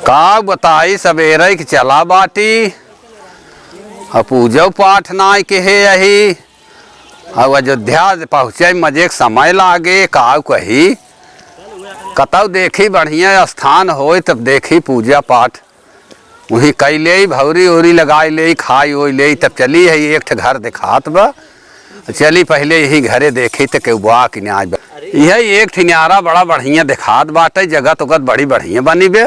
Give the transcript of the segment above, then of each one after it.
का बताई सवेरे के चला बाटी और पूजो पाठ ना के है यही और अयोध्या पहुँचे मजे के समय लागे का कही कतौ देखी बढ़िया स्थान हो तब देखी पूजा पाठ वही कैले भौरी उरी लगाई ले खाई ओई ले तब चली है एक घर दिखात बा चली पहले यही घरे देखी तो के बुआ कि आज यही एक न्यारा बड़ा बढ़िया दिखात बाटे जगत उगत बड़ी बढ़िया बनी बे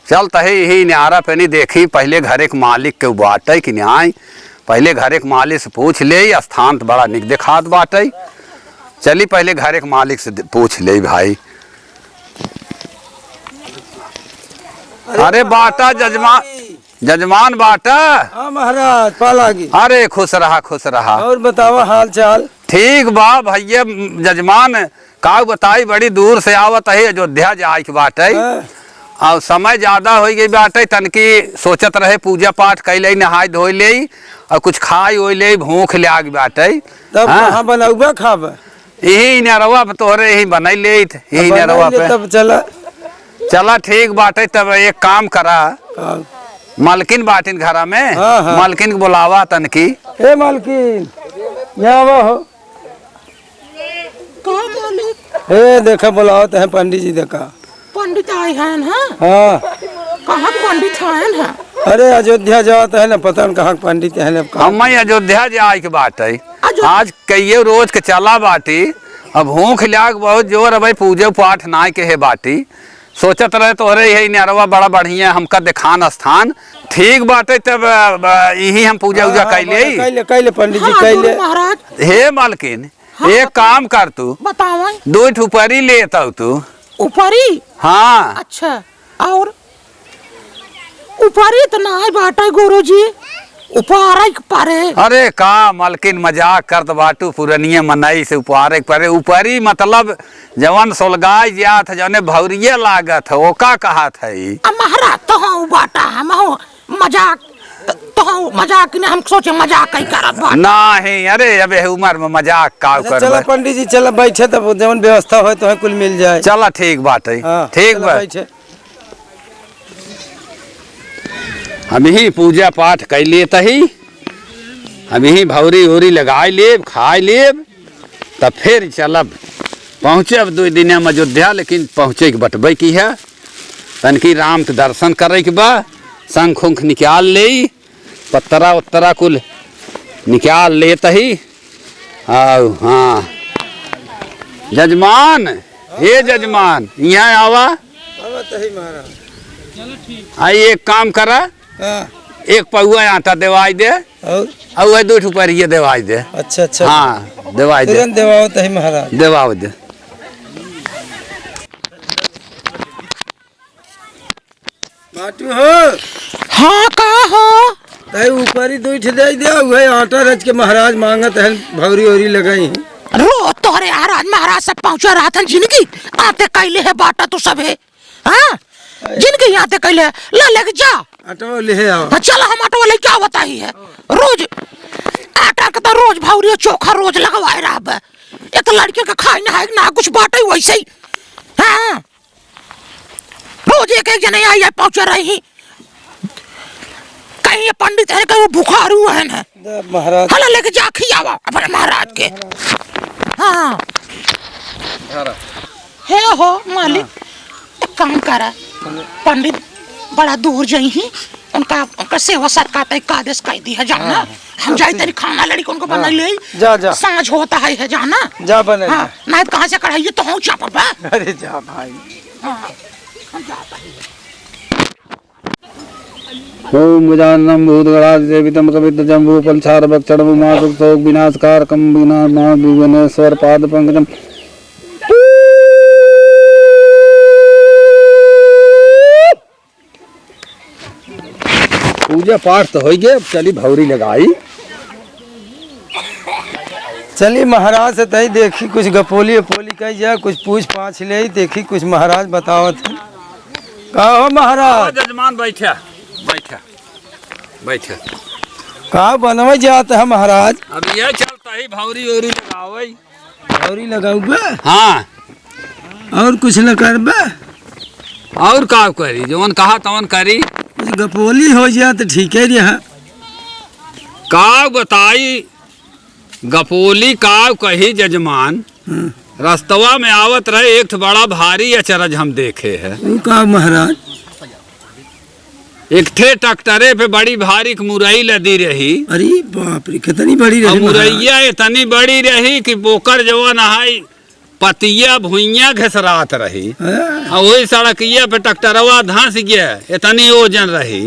चल तहे यही न्यारा पे नहीं देखी पहले घरे के मालिक के बाटे कि न्याय पहले घरे के मालिक से पूछ ले स्थान तो बड़ा निक दिखात बाटे चली पहले घरे के मालिक से पूछ ले भाई। अरे बाटा जजमान बाटा। हाँ महाराज पालागी। अरे खुश रहा खुश रहा। और बताओ हाल चाल। ठीक बा भैया जजमान का बताई बड़ी दूर से आवत है अयोध्या जाए के बाटे और समय ज्यादा हो गई बाटे तनकी सोचत रहे पूजा पाठ कैले नहाय धोई ले और कुछ खाई ओई ले भूख ले आग बाटे तब कहाँ बनाऊबा खाब यही नरवा तोहरे यही बनई ले यही नरवा पे तब चला ठीक बाटे तब एक काम करा मालकिन बाटिन घरा में। हाँ। मालकिन को बुलावा तनकी। ए मालकिन यहाँ हो ए देखा बुलाओ तो है पंडित जी देखा पंडित आए हैं ना। हाँ कहाँ पंडित हैं? अरे अयोध्या जाता है ना पता नहीं कहाँ पंडित है हम अयोध्या जाए के बात है आज कई रोज के चला बाटी अब भूख लाग बहुत जोर है भाई पूजा पाठ ना के है बाटी सोचत रहे तोहरे यही नरवा बड़ा बढ़िया हमका दिखान स्थान ठीक बाटे तब यही हम पूजा उजा कैले पंडित जी कैले। महाराज हे मालकिन एक काम कर तू बताओ 2 ऊपरी लेता तू ऊपरी। हाँ अच्छा और ऊपरी तो ना बाटे गुरुजी उपारे पारे। अरे का मालकिन मजाक करत बाटू पुरनिया मनाई से उपारे परे ऊपरी मतलब जवन सोलगाई जात जने भौरिये लागत है ओका कहत है। महाराज तो हूँ बाटा हम मजाक तो मजाक ने हम सोचे मजाक ही करत बा नहीं। अरे अबे उम्र में मजाक का कर। चलो पंडित जी चलो बैठे तब जवन व्यवस्था हो तो कुल मिल जाए। चला ठीक बात है। हाँ, ठीक बात हम ही पूजा पाठ कैले तही हम ही भौरी उरी लगाए लेब खाए लेब तब फिर चलब पहुँचे अब 2 दिन में अयोध्या लेकिन पहुँचे के बटबे की है तनकी राम के दर्शन करे के बा शंख उंख निकाल ले पत्तरा उत्तरा कुल निकाल ले तही। हाँ जजमान हे जजमान यहाँ आवा आई एक काम करा एक पहुआ आटा देवाई दे और 2 ऊपरिये देवाई दे। अच्छा अच्छा हाँ देवाई दे देवाओ तही महाराज देवाओ दे। बाटू हो हाँ का हो तही ऊपरी 2 दे दे वही आटा रच के महाराज मांगत है भौरी ओरी लगाई रो तोहरे महाराज सब पहुंचा रहा था जिनकी आते कैले है बाटा तो सब है। हाँ जिनके यहाँ ते कैले ला लेके जा आटा ले आओ। चल हम आटा वाले क्या बताई है रोज आटा का तो रोज भौरी चोखा रोज लगवाए रहा एक लड़के का खाए ना कुछ बाटे वैसे ही। हाँ रोज एक जने आई है पहुंचा रही कहीं ये पंडित है कहीं वो बुखार हुआ है ना महाराज हला लेके जा खियावा अपने महाराज के। हाँ हे हो मालिक एक काम करा पंडित बड़ा दूर जाई ही उनका सेवा सरकार का आदेश कर दी है जाना हम जाए तेरी खाना लड़ी उनको बना ले जा सांझ होता है जाना जा बने। हाँ ना कहाँ से कढ़ाई तो हूँ चापा बा। अरे जा भाई ओम गजाननम भूतगणाधिसेवितम सेवितम कवित जम्बू पलछार भक्षणम मासुक शोक विनाशकारकम विनाश विघ्नेश्वर पाद पंकजम। पूजा पाठ तो हो गया चली भौरी लगाई चली महाराज से तही देखी कुछ गपोली वपोली कही जाए कुछ पूछ पाछ ले देखी कुछ महाराज बताओ थे कहो महाराज। जजमान बैठा बैठा बैठा कहा बनवे जाता है महाराज। अब यह चलता है भौरी ओरी लगावे भौरी लगाऊबे। हाँ और कुछ न करबे और का करी जवन कहा तवन करी। गपोली हो जाए तो ठीक है रहा। का बताई गपोली का कही जजमान। रास्तवा में आवत रहे एक बड़ा भारी अचरज हम देखे है। वो का महाराज? एक थे ट्रैक्टरे पे बड़ी भारी मुरई लदी रही। अरे बाप रे कितनी बड़ी रही मुरैया इतनी बड़ी रही कि बोकर जवन है पतिया भुइया घसरात रही। वही सड़किया पे ट्रैक्टरवा धंस गया इतनी ओजन रही।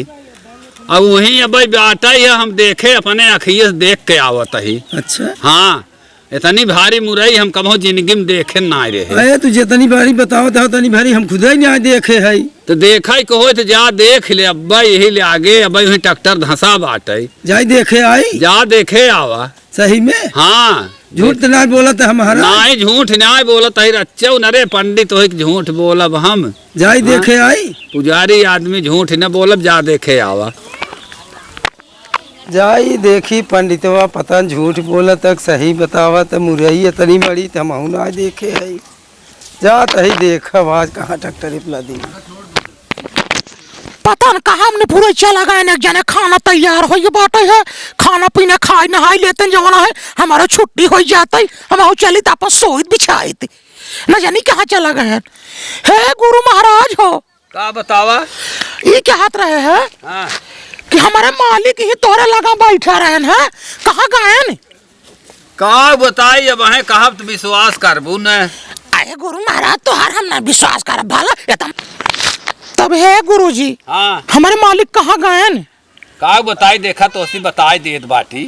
अब वही अब बाटा ही हम देखे अपने अखिए से देख के आवत ही। अच्छा हाँ इतनी भारी मुरई हम कभी जिंदगी में देखे ना रहे। अरे तू जितनी भारी बताओ था उतनी भारी हम खुद ही नहीं देखे है। तो देखा ही कहो तो जा देख ले अब्बा यही ले आगे अब वही ट्रैक्टर धंसा बाटे। जा देखे आई जा देखे आवा सही में। हाँ झूठ तो नहीं बोला था हमारा। नहीं झूठ नहीं बोलत है रच्चा नरे पंडित हो झूठ बोलब हम। जा देखे आई पुजारी आदमी झूठ न बोलब जा देखे आवा। जाई देखी पंडितवा पता झूठ बोला तक सही बतावा तो मुरई इतनी बड़ी तो हम ना देखे है। जा तही देख आवाज कहाँ ट्रैक्टर पिला दी। पता न कहा हमने पूरा चला गए न जाने खाना तैयार हो ये बाटे है। खाना पीना खाए नहाई लेते जवाना है हमारा छुट्टी हो जाती हम चली तो आपस सोइत बिछाई थी न जानी कहाँ चला गए। हे गुरु महाराज हो का बतावा ये क्या हाथ रहे है। हाँ। कि हमारे मालिक ही तोरे लगा बैठा रहे हैं कहाँ गए। का बताई अब है कहा तो विश्वास करबू न। अरे गुरु महाराज तो हर हम ना विश्वास कर भला तब है गुरु जी। हाँ हमारे मालिक कहाँ गए। का बताई देखा तो उसी बताई देत बाटी।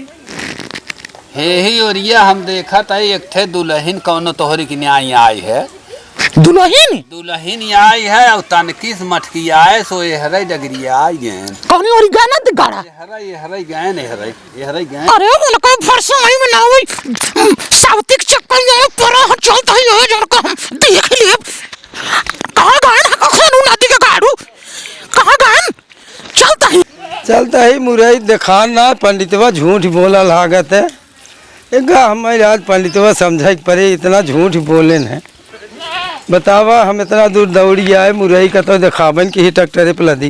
हे ही और ये हम देखा था एक थे दुल्हन कौनो तोहरी की न्याय आई है। दुल्हन आई है और तनकीस मटकी आए सो ये हरे डगरी आई गए। कौन और गाना ते गाड़ा ये हरे गए ने हरे गए। अरे उनका फरसा आई में ना वही सावतिक चक्कर में पर चलता ही है जन को हम देख लिए। कहां गए ना कखनु नदी के गाड़ू कहां गए। चलता ही मुरई दिखान ना पंडितवा झूठ बोला लागत है। एक हमारे आज पंडितवा समझा पड़े इतना झूठ बोले है। बतावा हम इतना दूर दौड़ी आए मुरई का तो दिखावन की ही ट्रैक्टरे पे लदी।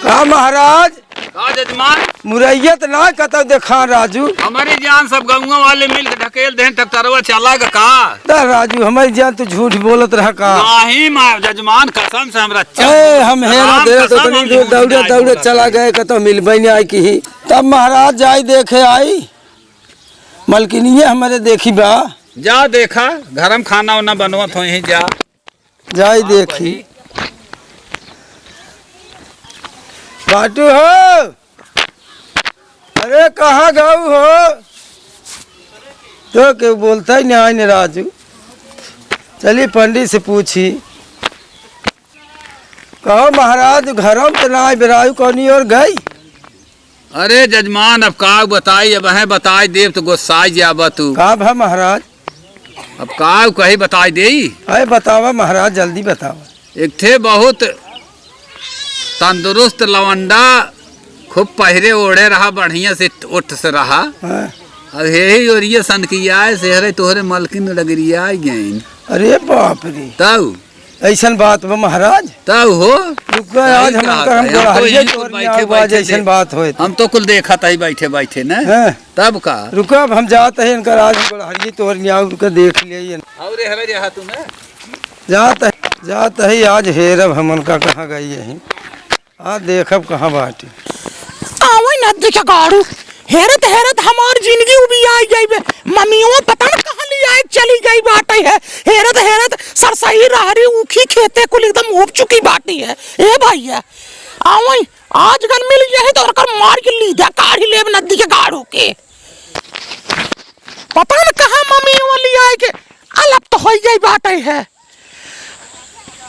का महाराज का जजमान मुरैया तो ना कतो देखा राजू। हमारी जान सब गाँव वाले मिल के ढकेल दे ट्रैक्टरवा चला का। राजू हमारी जान तो झूठ बोलत रहा का। नहीं जजमान कसम से हम रच्चा हम हेरा दे तो तनी दूर दौड़े दौड़े चला गए कतो मिलबे नहीं आई की। तब महाराज जाई देखे आई मलकिनिया हमारे देखी बा। जा देखा घर में खाना वाना बनवत हो जा जाई देखी। बाटू हो अरे कहाँ गाऊ हो तो क्यों बोलता ही नहीं राजू। चलिए पंडित से पूछी कहो महाराज घर में तो ना बिरायु कौनी और गई। अरे जजमान अब का बताई अब है बताई देव तो गुस्सा जाबा तू। का भा महाराज अब का कही बताई दे। अरे बतावा महाराज जल्दी बतावा। एक थे बहुत तंदुरुस्त लवंडा खूब पहरे ओढ़े रहा बढ़िया से उठ से रहा। अब यही और ये सन की आए सेहरे तोहरे मलकिन लगरिया गई। अरे बाप रे तब ऐसन बात बा महाराज। तब हो आज हम बात हो हम तो कुल देखा था ही बैठे बैठे न। तब का रुका अब हम जाते हैं इनका आज हरिये तोहर न्याय देख लिए जाता है आज हेरब हम उनका कहाँ गई है। आज देखब कहाँ बाटे आवई नदी के गाड़ू हेरत हेरत हमार जिंदगी उबी आई गई बे। मम्मियों पता न कहाँ ले आए चली गई बाटे है। हेरत हेरत सरसई रहरी ऊखी खेते कुल एकदम उब चुकी बाटी है। ए भैया आवई आज गन मिल जाए तो कर मार के लीधा काढ़ी लेब नदी के गाड़ू के। पता न कहाँ मम्मियों ले आए के अलग तो हो गई बाटे है।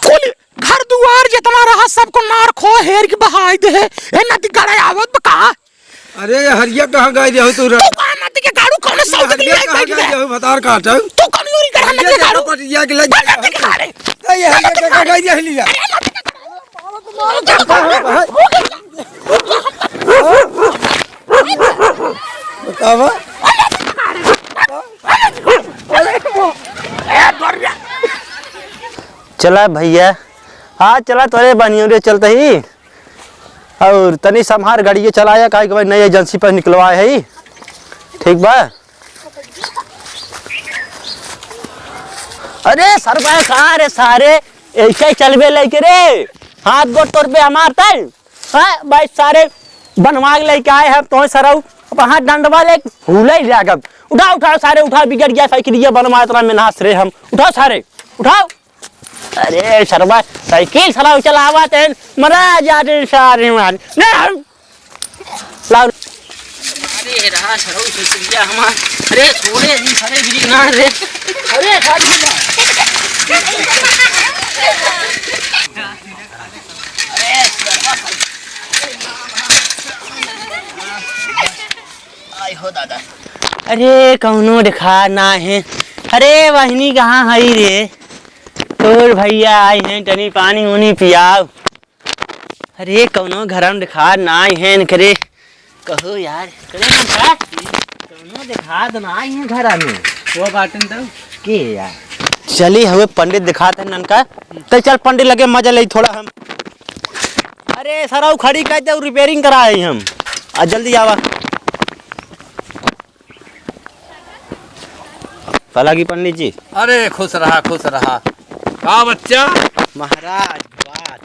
कुल घर दुआर जितना रहा सबको नार खो हेर के बहाई दे। ए नदी गड़े आवत बका। अरे हरिया कहाँ गई रहो तू नदी के गाड़ू कौन सौ के लिए कहाँ गई रहो बता काट तू कौन योरी कर नदी के गाड़ू पटिया के ले नदी के गाड़े ये हरिया कहाँ गई रही लिया बतावा। चला भैया, हाँ चला तोरे बनियोरे चलते ही। और तनी संभार गाड़िए चलाया काहे कि भाई नई एजेंसी पर निकलवाए है। ठीक बा। अरे सर भाई कहाँ रे सारे ऐसे ही चलबे लेके रे, हाथ गोड़ तोड़ पे हमार तल। हाँ भाई सारे बनवा लेके आए हैं तो सराऊ हाथ डंडवा ले भूले ही जाकर। उठाओ उठाओ सारे उठाओ, बिगड़ गया साइकिल बनवा इतना मेहनत से हम। उठाओ सारे उठाओ। अरे शर्मा साइकिल सराऊ चलावा थे मरा जाते सारे मार लाओ। अरे रहा सराऊ साइकिल हमार। अरे छोड़े जी सारे बिगड़ ना रे। अरे हो दादा। अरे कौनो दिखा ना है। अरे वाहिनी कहाँ है रे? और भैया आए हैं तनी पानी उनी पियाओ। अरे कौनो घर में दिखा ना है न करे कहो यार करे ना कौनो दिखा तो ना है घर में वो बाटन तो के यार। चली हमें पंडित दिखाते हैं ननका तो चल पंडित लगे मजा ले थोड़ा हम। अरे सराऊ खड़ी कर दे रिपेयरिंग कराए हम आज जल्दी आवा। फला की पंडित जी। अरे खुश रहा खुश रहा। का बच्चा महाराज बात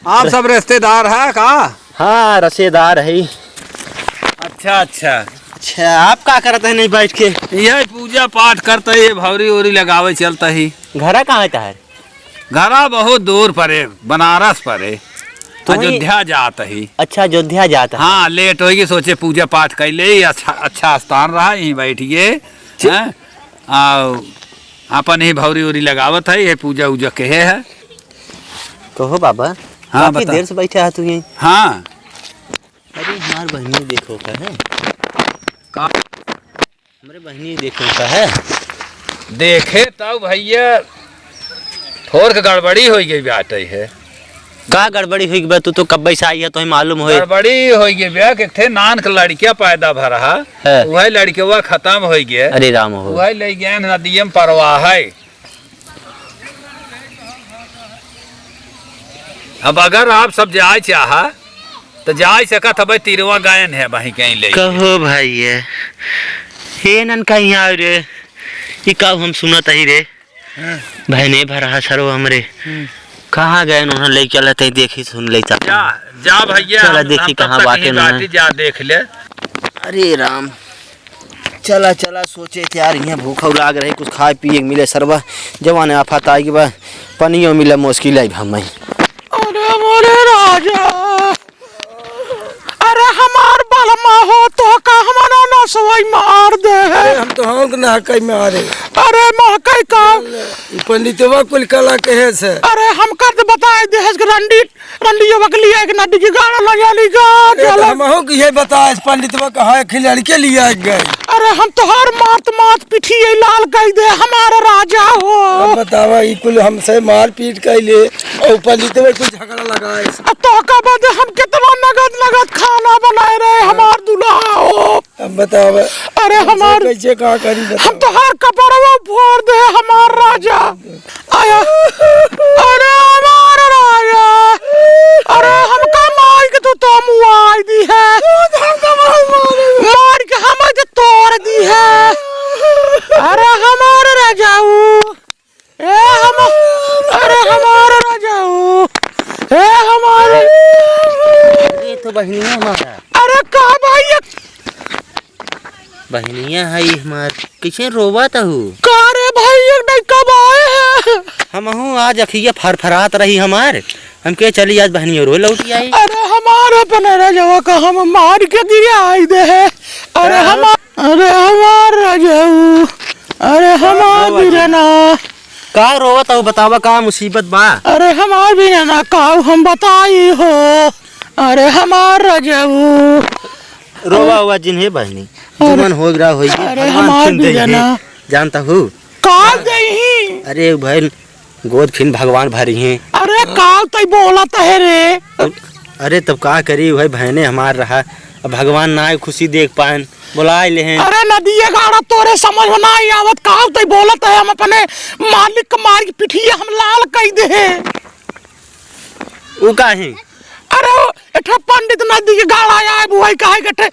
आप सब रिश्तेदार है का? हाँ रसेदार है। अच्छा अच्छा अच्छा आप क्या करते हैं नहीं बैठ के? यह पूजा पाठ करते ही भौरी ओरी लगावे चलता ही। घरा कहाँ है? घरा बहुत दूर परे बनारस परे तो अयोध्या जाता ही। अच्छा अयोध्या जाता है। हाँ लेट होगी सोचे पूजा पाठ कर ले। अच्छा स्थान रहा यहीं बैठिए अपन ही भौरी उरी लगावत है। ये पूजा उजा कहे है। कहो बाबा। हाँ बता। देर से बैठा है तू यहीं? हाँ। अरे हमारे बहनी देखो का है का? हमारे बहनी देखो का है। देखे तब भैया थोड़ के गड़बड़ी हो गई बाटे है। का गड़बड़ी हुई बा? तू तो कब से आई है तो मालूम हो। गड़बड़ी हो गई ब्याह के थे नान के लड़किया पैदा भरा है। वही लड़किया खत्म हो गया। अरे राम हो। वही ले गए नदिया में परवाह है। अब अगर आप सब जाए चाहा तो जा सकत है। तिरवा गायन है वहीं कहीं ले। कहो भाई हे नन कहीं आ रे ये कब हम सुनत ही रे। बहने भरा सरो हमरे कहाँ गए उन्होंने ले चलते देखी सुन लेता। जा भैया चला देखी कहाँ बाटे ना जा देख ले। अरे राम चला चला सोचे थे यार यहाँ भूखा लाग रहे कुछ खाए पिए मिले सरवा जवान आफत आएगी बा पनियो मिला मुश्किल है हम। अरे मोरे राजा अरे हमार बलमा हो तो का हमारा नसवाई मार दे। हम तो हम ना कई मारे। अरे महकई का पंडितवा कुल कला कहे से। अरे हम कर बताए देहस के रंडी बकली एक नदी की गाड़ा लगा ली गा चला। हम हो कि ये बताए पंडितवा कहा खिलड़ के लिए गए। अरे हम तोहार मात पिठी लाल कह दे हमारा राजा हो। बतावा ई कुल हमसे मार पीट कैले और पंडितवा कुछ झगड़ा लगाए। तो का बाद हम कितना नगद खाना बनाए रहे हमार दुल्हा हो। अब बतावा। अरे हमार कैसे कहा करी बतावा। हम तोहार कपड़वा फोड़ दे हमार राजा आया। अरे हमार राजा अरे हमका मार के तो मुआई दी है मार के हम तोड़ दी है। अरे हमारे राजाऊ अरे हमारे राजाऊ हमारे ये तो बहनिया हमारा। अरे का भाई बहनिया है हमार किसे रोवा था का रे भाई नहीं कब आए हैं? हम हूँ आज अखिया फरफरात रही हमार हम के चली आज बहनी रो लौटी आई। अरे हमारे अपने राजावा का हम मार के दिया आई दे है। अरे हमार राजाऊ अरे हमार बीरना का रोवत हो बतावा का मुसीबत बा। अरे हमार बीरना का हम बताई हो। अरे हमार राजाऊ रोवा हुआ जिन्हें बहनी जुमन हो रहा होगी। अरे हमार बीरना जानता हूँ काल दही। अरे बहन गोद खिन भगवान भरी हैं। अरे काल तई बोलत है रे। अरे तब का करी भाई बहने हमार रहा अब भगवान ना खुशी देख पाए बुलाए ले हैं। अरे नदी गाड़ा तोरे समझ में नहीं आवत का तो बोलत है हम अपने मालिक के मार की पिठिया हम लाल कह दे है। ऊ काहे? अरे एठा पंडित नदी के गाड़ा आया है बुआई काहे गठे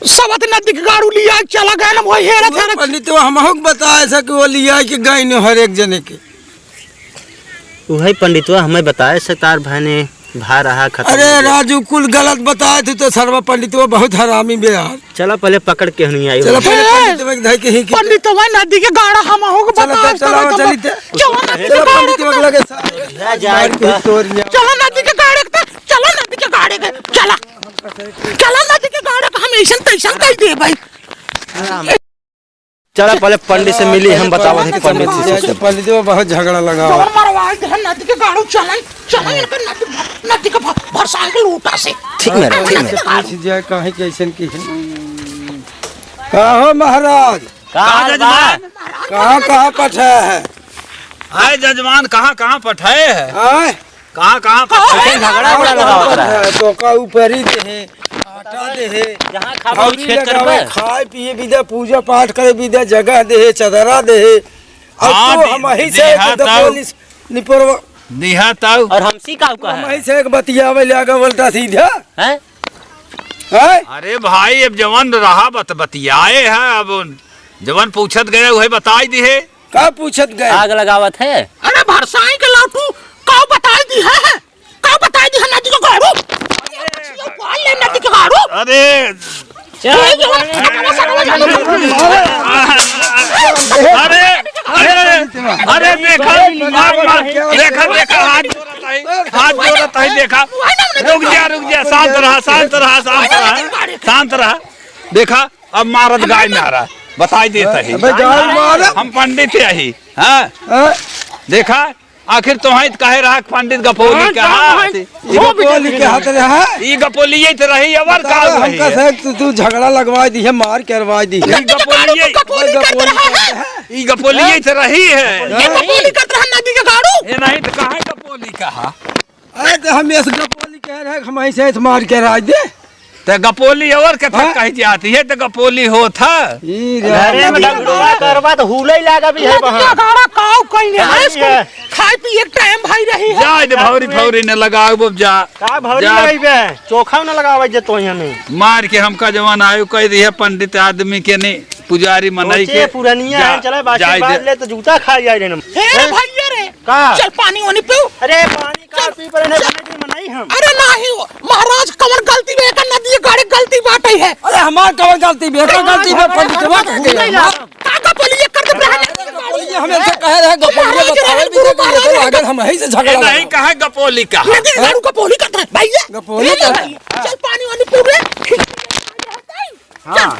सबत नदी के गाड़ू लिया चला गए ना वही हेरे थे। पंडित हमहू बताए से कि वो लिया कि गई ने हर एक जने के। वही पंडितवा हमें बताए से तार भाई ने भा रहा खत्म। अरे राजू कुल गलत बताए थे तो सर्व पंडितवा बहुत हरामी बेयार। चलो पहले पकड़ के नहीं आई। चलो पहले पंडितवा के धई के ही पंडितवा नदी के गाड़ा हम हो के चलो बता चलो चलिते चलो पंडितवा के लगे चलो नदी के गाड़े के चलो नदी के गाड़े के चलो नदी के गाड़े के हम ऐसन तैसन कह दे भाई। चलो पहले पंडित से मिली हम बतावा थे पंडित से। पंडितवा बहुत झगड़ा लगा और मरवा दे नदी के गाड़ू चलन चलन इनके नदी के भरसा के लूटा से। ठीक है पूछ जाए काहे कैसन की है। का हो महाराज कहाँ पठा है? हाय जजमान कहाँ पठाए है? आए कहाँ झगड़ा बड़ा लगा है। तो का ऊपर ही दे आटा दे जहां खाओ छेद कर खाए पिए विदा पूजा पाठ करे विदा जगह दे चदरा दे। हाँ, अब तो हम ही से पुलिस निपरवा दिहा ताऊ और हमसी का हम ही से एक बतियावे लगा बोलता सीधा है। है। अरे भाई अब जवन रहा बतियाए है अब जवन पूछत गए वही बताई दी है। का पूछत गए? आग लगावत है। अरे भरसाई के लाटू का बताई दी है का बताई दी है नदी के गाड़ू ले नदी के गाड़ू। अरे अरे अरे देखा हाथ जोड़त है देखा। रुक जा शांत रहा देखा अब मारत गाय नारा बताई देता है। हम पंडित है हाँ देखा आखिर तो कहे रहा पंडित गपोली का ये गपोली तो रही अवर का तू झगड़ा लगवा दी है मार करवा दी है। ये गपोली तो रही है नदी के गाड़ू ये नहीं तो कहा गपोली कहा। अरे तो हम इस गपोली कह रहे हम ऐसे मार के राज दे तो गपोली और के थक कही जाती है तो गपोली हो था। घरे में डगडुआ करवा तो हुले ही लागा भी है वहां। गाड़ा काऊ कहीं है इसको खाए पिए टाइम भाई रही है। जा दे भौरी न लगाओ बब जा का भौरी लगाइबे चोखा न लगावे जे तो यहां में मार के हमका जवान आयु कह दी है पंडित आदमी के नहीं पुजारी मनई के पुरानिया है चले बासी बात ले तो जूता खा जाए रे। हे भैया रे का चल पानी वानी पीओ। अरे पानी का पी पर ने मनाई हम। अरे नहीं महाराज कवन गलती बे का नदी गाड़ी गलती बाटे है। अरे हमार कवन गलती बे गलती बे पंडितवा कह गया काका बोलिए कर दे हम ऐसे कह रहे गपोली बतावे भी तो अगर हम ही से झगड़ा नहीं कहा गपोली का नदी गाड़ू का पोली करता है भैया गपोली चल पानी वानी पीओ रे। हां